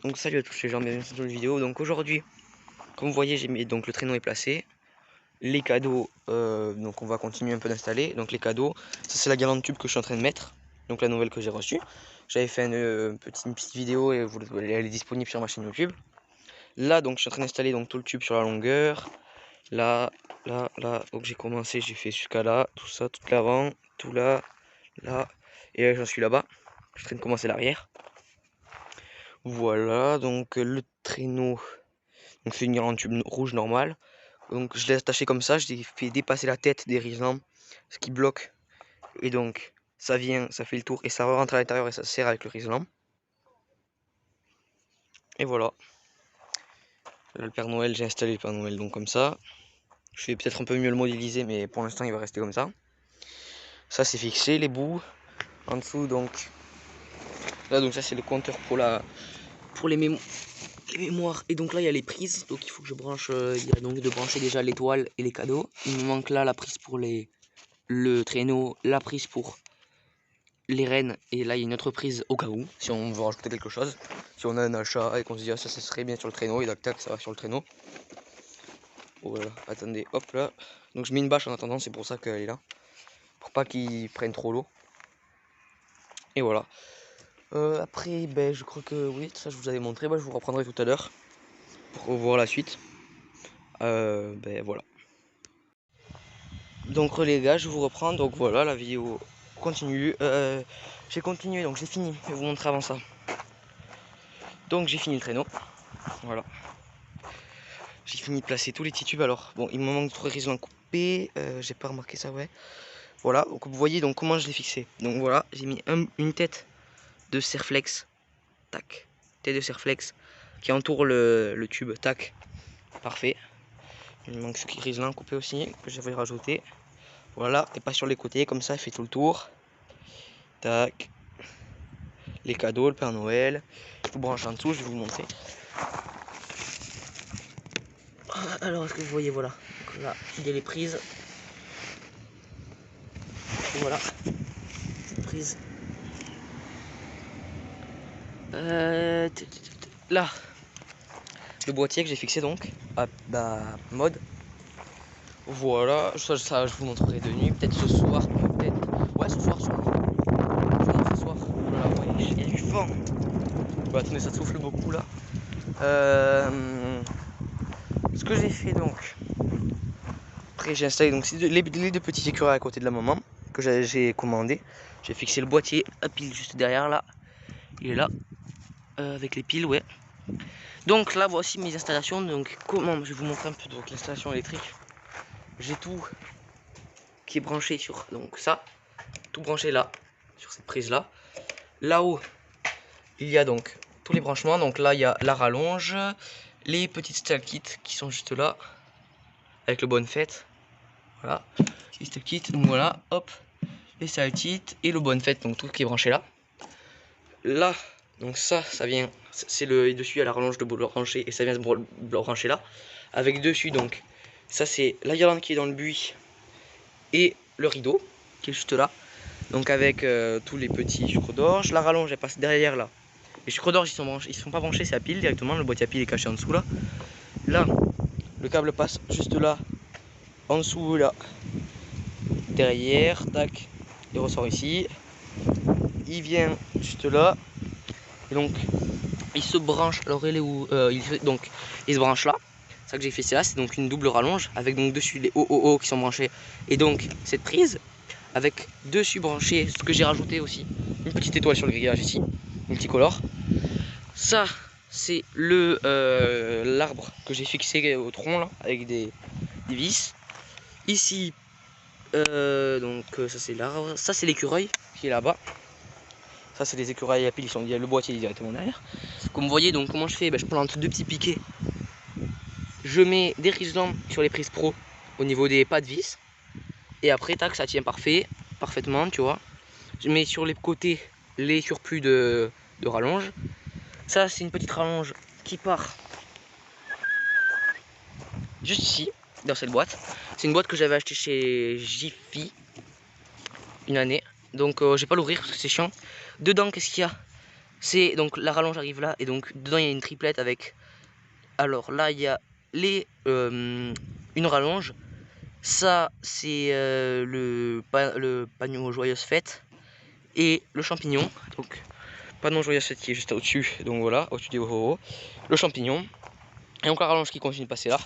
Donc salut à tous les gens, bienvenue dans une vidéo. Donc aujourd'hui, comme vous voyez, j'ai mis donc le traîneau est placé. Les cadeaux, donc on va continuer un peu d'installer. Donc les cadeaux, ça c'est la guirlande tube que je suis en train de mettre. Donc la nouvelle que j'ai reçue. J'avais fait une petite vidéo et elle est disponible sur ma chaîne YouTube. Là donc je suis en train d'installer donc tout le tube sur la longueur. Là. Donc j'ai commencé, j'ai fait jusqu'à là, tout ça, tout l'avant, tout là, là. Et là j'en suis là-bas. Je suis en train de commencer l'arrière. Voilà, donc le traîneau. Donc c'est une guirlande tube rouge normale. Donc je l'ai attaché comme ça, j'ai fait dépasser la tête des riselants, ce qui bloque. Et donc ça vient, ça fait le tour et ça rentre à l'intérieur et ça serre avec le riselant. Et voilà. Là, le Père Noël, j'ai installé le Père Noël donc comme ça. Je vais peut-être un peu mieux le modéliser, mais pour l'instant il va rester comme ça. Ça c'est fixé, les bouts. En dessous donc. Là donc ça c'est le compteur pour les mémoires. Et donc là il y a les prises. Donc il faut que je branche. Il y a donc de brancher déjà l'étoile et les cadeaux. Il me manque là la prise pour le traîneau, la prise pour les rênes, et là il y a une autre prise au cas où, si on veut rajouter quelque chose, si on a un achat et qu'on se dit ah, ça serait bien sur le traîneau, et donc tac ça va sur le traîneau. Voilà, attendez, hop là. Donc je mets une bâche en attendant, c'est pour ça qu'elle est là, pour pas qu'il prenne trop l'eau. Et voilà. Après, ben je crois que oui, ça je vous avais montré, je vous reprendrai tout à l'heure pour voir la suite. Ben voilà. Donc les gars, je vous reprends, donc voilà, la vidéo continue. J'ai continué, donc j'ai fini, je vais vous montrer avant ça. Donc j'ai fini le traîneau, voilà. J'ai fini de placer tous les petits tubes. Alors bon, il me manque 3 riselants coupés, j'ai pas remarqué ça, ouais. Voilà, donc vous voyez donc comment je l'ai fixé. Donc voilà, j'ai mis une tête de Serflex, tac, tête de Serflex qui entoure le tube, tac, parfait. Il me manque ce riselin coupé aussi que j'avais rajouté. Voilà, et pas sur les côtés, comme ça il fait tout le tour. Tac. Les cadeaux, le Père Noël. Je vous branche en dessous, je vais vous montrer. Alors est-ce que vous voyez, voilà. Donc là, il y a les prises. Et voilà. Prise. Là, le boîtier que j'ai fixé donc à mode. Voilà, ça je vous montrerai de nuit, peut-être ce soir, peut-être. Ouais, ce soir sûrement. Ce soir. Oh là là, ouais, il y a du vent. Bah attendez, ça souffle beaucoup là. Ce que j'ai fait donc. Après j'ai installé donc les deux petits écureuils à côté de la maman que j'ai commandé. J'ai fixé le boîtier à pile juste derrière là. Il est là. Avec les piles, ouais. Donc là voici mes installations. Donc comment je vais vous montrer un peu donc l'installation électrique. J'ai tout qui est branché sur donc ça, tout branché là sur cette prise là. Là-haut il y a donc tous les branchements. Donc là il y a la rallonge, les petites stalactites qui sont juste là avec le bonne fête. Voilà, les stalactites. Donc voilà, hop, les stalactites et le bonne fête. Donc tout qui est branché là. Là donc ça vient, c'est le dessus il y a la rallonge de brancher et ça vient se brancher là avec dessus. Donc ça c'est la guirlande qui est dans le buis et le rideau qui est juste là. Donc avec tous les petits sucres d'orge. La rallonge elle passe derrière là. Les sucres d'orge ils sont pas branchés, c'est à pile directement. Le boîtier à pile est caché en dessous là. Là, le câble passe juste là, en dessous là, derrière, tac, il ressort ici. Il vient juste là. Et donc il se branche. Alors il est où donc il se branche là. Ça que j'ai fait, c'est là, c'est donc une double rallonge avec donc dessus les OOO qui sont branchés et donc cette prise avec dessus branché ce que j'ai rajouté aussi, une petite étoile sur le grillage ici, multicolore. Ça c'est le l'arbre que j'ai fixé au tronc là avec des vis. Ici donc ça c'est l'arbre, ça c'est l'écureuil qui est là-bas. Ça c'est les écureuils à pile, il y a le boîtier directement derrière. Comme vous voyez donc comment je fais, je plante deux petits piquets. Je mets des riselants sur les prises pro au niveau des pas de vis. Et après, tac, ça tient parfaitement, tu vois. Je mets sur les côtés les surplus de rallonge. Ça, c'est une petite rallonge qui part juste ici, dans cette boîte. C'est une boîte que j'avais achetée chez Jiffy une année. Donc, je vais pas l'ouvrir parce que c'est chiant. Dedans, qu'est-ce qu'il y a? C'est donc la rallonge arrive là et donc dedans il y a une triplette avec. Alors là il y a une rallonge. Ça c'est le panneau joyeuse fête et le champignon. Donc panneau joyeuse fête qui est juste au-dessus. Donc voilà, au-dessus des oh. Le champignon. Et donc la rallonge qui continue de passer là.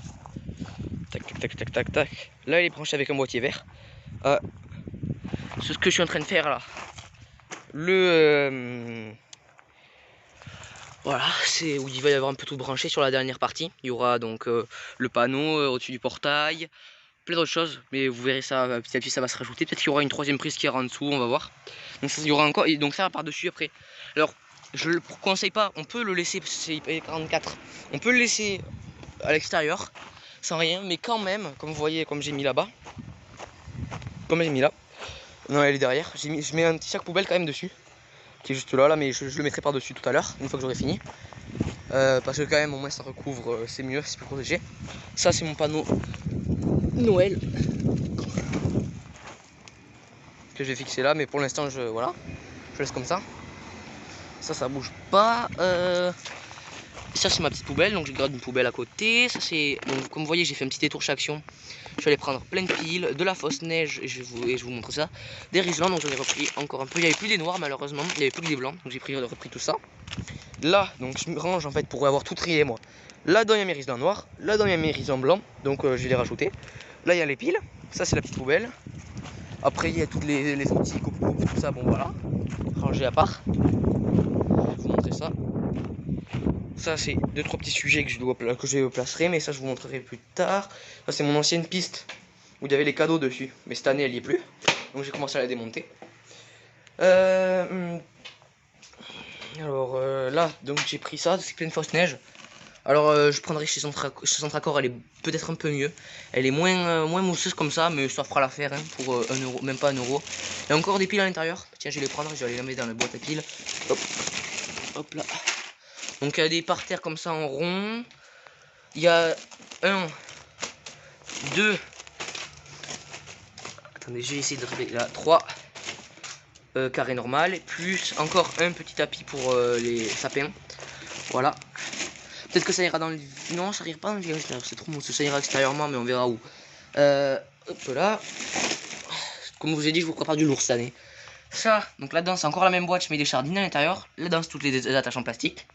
Tac tac tac tac tac tac. Là il est branché avec un boîtier vert. Ce que je suis en train de faire là. Voilà, c'est où il va y avoir un peu tout branché sur la dernière partie. Il y aura donc le panneau au-dessus du portail, plein d'autres choses, mais vous verrez ça petit à petit, ça va se rajouter. Peut-être qu'il y aura une troisième prise qui ira en dessous, on va voir. Donc ça, il y aura encore, et donc ça par dessus après. Alors je le conseille pas, on peut le laisser, c'est IP44, on peut le laisser à l'extérieur sans rien, mais quand même, comme vous voyez, comme j'ai mis là-bas, comme j'ai mis là, non elle est derrière, je mets un petit sac poubelle quand même dessus, qui est juste là, mais je le mettrai par dessus tout à l'heure, une fois que j'aurai fini. Parce que quand même au moins ça recouvre, c'est mieux, c'est plus protégé. Ça c'est mon panneau Noël que j'ai fixé là, mais pour l'instant je laisse comme ça. Ça bouge pas. Ça c'est ma petite poubelle, donc je garde une poubelle à côté. Ça c'est donc comme vous voyez j'ai fait un petit détour chez Action. Je suis allé prendre plein de piles, de la fausse neige et je vous montre ça. Des Riesling, donc j'en ai repris encore un peu. Il n'y avait plus des noirs malheureusement, il n'y avait plus que des blancs, donc j'ai repris tout ça. Là donc je me range en fait pour avoir tout trié moi. Là-dedans il y a mes Riesling noirs, là-dedans il y a mes Riesling blancs, donc je vais les rajouter. Là il y a les piles, ça c'est la petite poubelle. Après il y a toutes les outils, coupe-coupe, tout ça, bon voilà, rangé à part. Je vais vous montrer ça. Ça c'est 2-3 petits sujets que je placerai, mais ça je vous montrerai plus tard. Ça c'est mon ancienne piste où il y avait les cadeaux dessus, mais cette année elle y est plus, donc j'ai commencé à la démonter. Alors là donc j'ai pris ça, c'est plein de fausse neige. Alors je prendrai chez Centracor, elle est peut-être un peu mieux. Elle est moins mousseuse comme ça, mais ça fera l'affaire hein, pour 1€, même pas 1€. Il y a encore des piles à l'intérieur. Tiens, je vais les prendre, je vais aller les mettre dans la boîte à piles. Hop, hop là. Donc il y a des parterres comme ça en rond. Il y a 1, 2. Attendez, j'ai essayé de régler là. 3 carrés normal. Plus encore un petit tapis pour les sapins. Voilà. Peut-être que ça ira dans le. Non, ça ira pas dans le virage, c'est trop mousseux. Ça ira extérieurement, mais on verra où. Hop là. Comme je vous ai dit, je vous prépare du lourd cette année. Ça, donc là-dedans, c'est encore la même boîte, je mets des sardines à l'intérieur. Là-dedans, c'est toutes les attaches en plastique.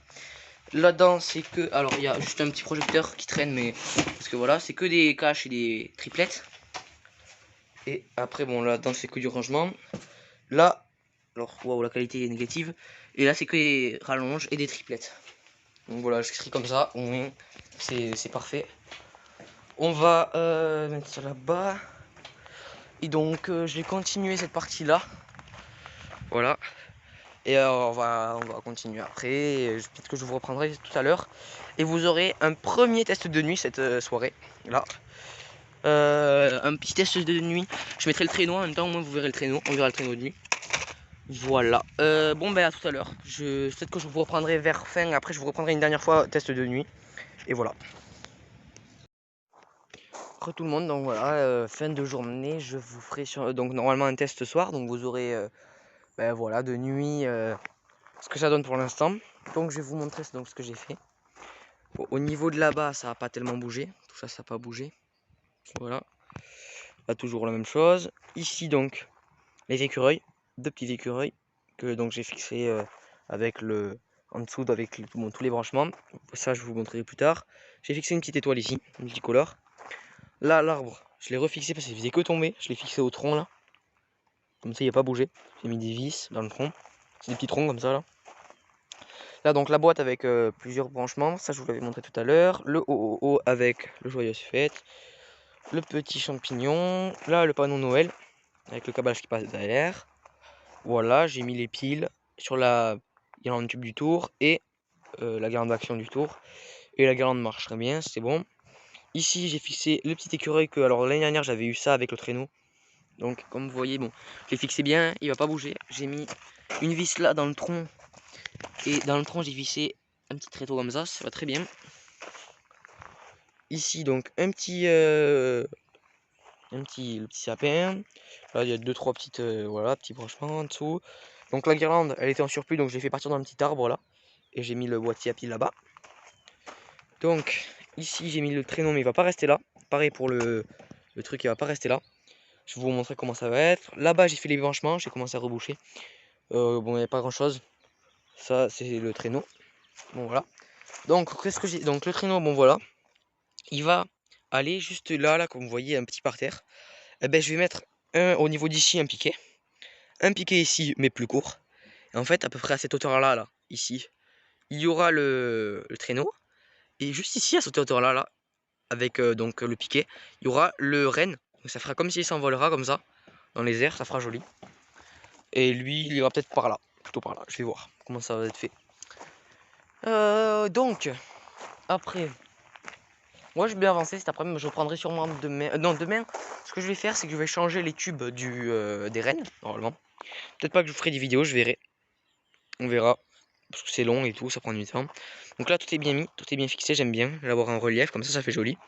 Là-dedans, c'est que. Alors, il y a juste un petit projecteur qui traîne, mais. Parce que voilà, c'est que des caches et des triplettes. Et après, bon, là-dedans, c'est que du rangement. Là, alors, waouh, la qualité est négative. Et là, c'est que des rallonges et des triplettes. Donc voilà, je crie comme ça. C'est parfait. On va mettre ça là-bas. Et donc, je vais continuer cette partie-là. Voilà. Et on va continuer après. Peut-être que je vous reprendrai tout à l'heure. Et vous aurez un premier test de nuit cette soirée. Là. Un petit test de nuit. Je mettrai le traîneau en même temps, au moins vous verrez le traîneau. On verra le traîneau de nuit. Voilà. Bon ben à tout à l'heure. Peut-être que je vous reprendrai vers fin. Après je vous reprendrai une dernière fois test de nuit. Et voilà. Après tout le monde, donc voilà, fin de journée, je vous ferai donc normalement un test ce soir. Donc vous aurez ben voilà de nuit ce que ça donne pour l'instant. Donc je vais vous montrer donc ce que j'ai fait. Bon, au niveau de là-bas, ça n'a pas tellement bougé. Tout ça, ça n'a pas bougé. Voilà. Là, toujours la même chose. Ici, donc, les écureuils. Deux petits écureuils que donc j'ai fixé avec en dessous avec tous les branchements. Ça, je vous montrerai plus tard. J'ai fixé une petite étoile ici, multicolore. Là, l'arbre, je l'ai refixé parce qu'il faisait que tomber. Je l'ai fixé au tronc là. Comme ça, il n'a pas bougé. J'ai mis des vis dans le tronc. C'est des petits troncs comme ça là. Là donc la boîte avec plusieurs branchements, ça je vous l'avais montré tout à l'heure. Le haut avec le joyeuse fête. Le petit champignon. Là le panneau Noël avec le câblage qui passe derrière. Voilà, j'ai mis les piles sur la guirlande tube du tour et la guirlande d'action du tour. Et la guirlande marche très bien, c'est bon. Ici j'ai fixé le petit écureuil que alors l'année dernière j'avais eu ça avec le traîneau. Donc comme vous voyez, bon, je l'ai fixé bien, il va pas bouger. J'ai mis une vis là dans le tronc. Et dans le tronc j'ai vissé un petit tréteau comme ça va très bien. Ici donc le petit sapin. Là il y a 2-3 petites voilà, petits branchements en dessous. Donc la guirlande, elle était en surplus, donc je l'ai fait partir dans un petit arbre là. Et j'ai mis le boîtier à pile là-bas. Donc ici j'ai mis le traîneau, mais il va pas rester là. Pareil pour le truc, il va pas rester là. Je vais vous montrer comment ça va être. Là-bas j'ai fait les branchements, j'ai commencé à reboucher. Bon, il n'y a pas grand chose. Ça c'est le traîneau. Bon voilà. Donc qu'est-ce que j'ai. Donc le traîneau, bon voilà. Il va aller juste là, comme vous voyez, un petit parterre. Eh ben, je vais mettre au niveau d'ici un piqué ici, mais plus court. Et en fait, à peu près à cette hauteur-là, là, ici, il y aura le traîneau. Et juste ici, à cette hauteur-là, là, avec donc le piqué, il y aura le renne. Donc ça fera comme s'il s'envolera comme ça, dans les airs, ça fera joli. Et lui, il ira peut-être par là, plutôt par là. Je vais voir comment ça va être fait. Donc, après, moi je vais bien avancer cet après-midi, je prendrai sûrement demain. Non, demain, ce que je vais faire, c'est que je vais changer les tubes des rennes, normalement. Peut-être pas que je ferai des vidéos, je verrai. On verra. Parce que c'est long et tout, ça prend du temps. Donc là, tout est bien mis, tout est bien fixé, j'aime bien l'avoir en relief, comme ça fait joli.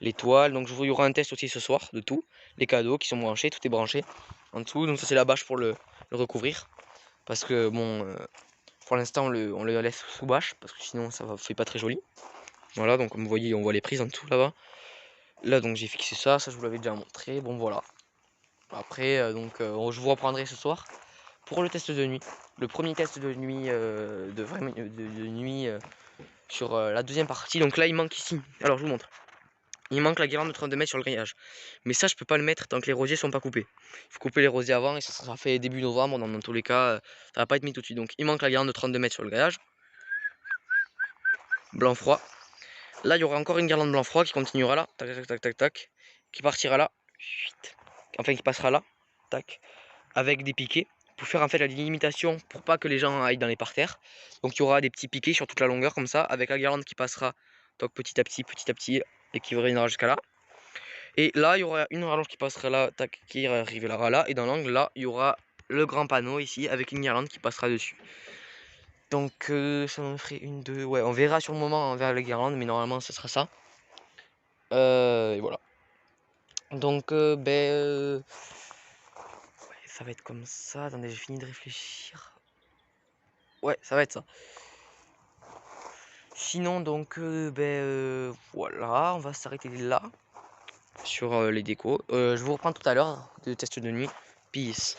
Les toiles, donc il y aura un test aussi ce soir de tout. Les cadeaux qui sont branchés, tout est branché en dessous. Donc ça, c'est la bâche pour le recouvrir. Parce que bon, pour l'instant, on le laisse sous bâche, parce que sinon, ça fait pas très joli. Voilà, donc comme vous voyez, on voit les prises en dessous là-bas. Là, donc j'ai fixé ça, je vous l'avais déjà montré. Bon, voilà. Après, je vous reprendrai ce soir pour le test de nuit. Le premier test de nuit, de nuit sur la deuxième partie. Donc là, il manque ici. Alors, je vous montre. Il manque la guirlande de 32 mètres sur le grillage. Mais ça, je peux pas le mettre tant que les rosiers sont pas coupés. Il faut couper les rosiers avant et ça sera fait début novembre. Dans tous les cas, ça va pas être mis tout de suite. Donc, il manque la guirlande de 32 mètres sur le grillage. Blanc froid. Là, il y aura encore une guirlande blanc froid qui continuera là. Tac, tac, tac, tac, tac. Qui partira là. Enfin, qui passera là. Tac. Avec des piquets. Pour faire en fait la limitation pour pas que les gens aillent dans les parterres. Donc il y aura des petits piquets sur toute la longueur comme ça, avec la guirlande qui passera donc petit à petit, et qui reviendra jusqu'à là. Et là il y aura une rallonge qui passera là, tac, qui arrivera là, et dans l'angle là il y aura le grand panneau ici avec une guirlande qui passera dessus. Donc ça en ferait une, deux, ouais, on verra sur le moment, on verra la guirlande, mais normalement ce sera ça. Et voilà. Donc ça va être comme ça. Attendez, j'ai fini de réfléchir. Ouais, ça va être ça. Sinon, donc, voilà, on va s'arrêter là sur les décos. Je vous reprends tout à l'heure de test de nuit. Peace.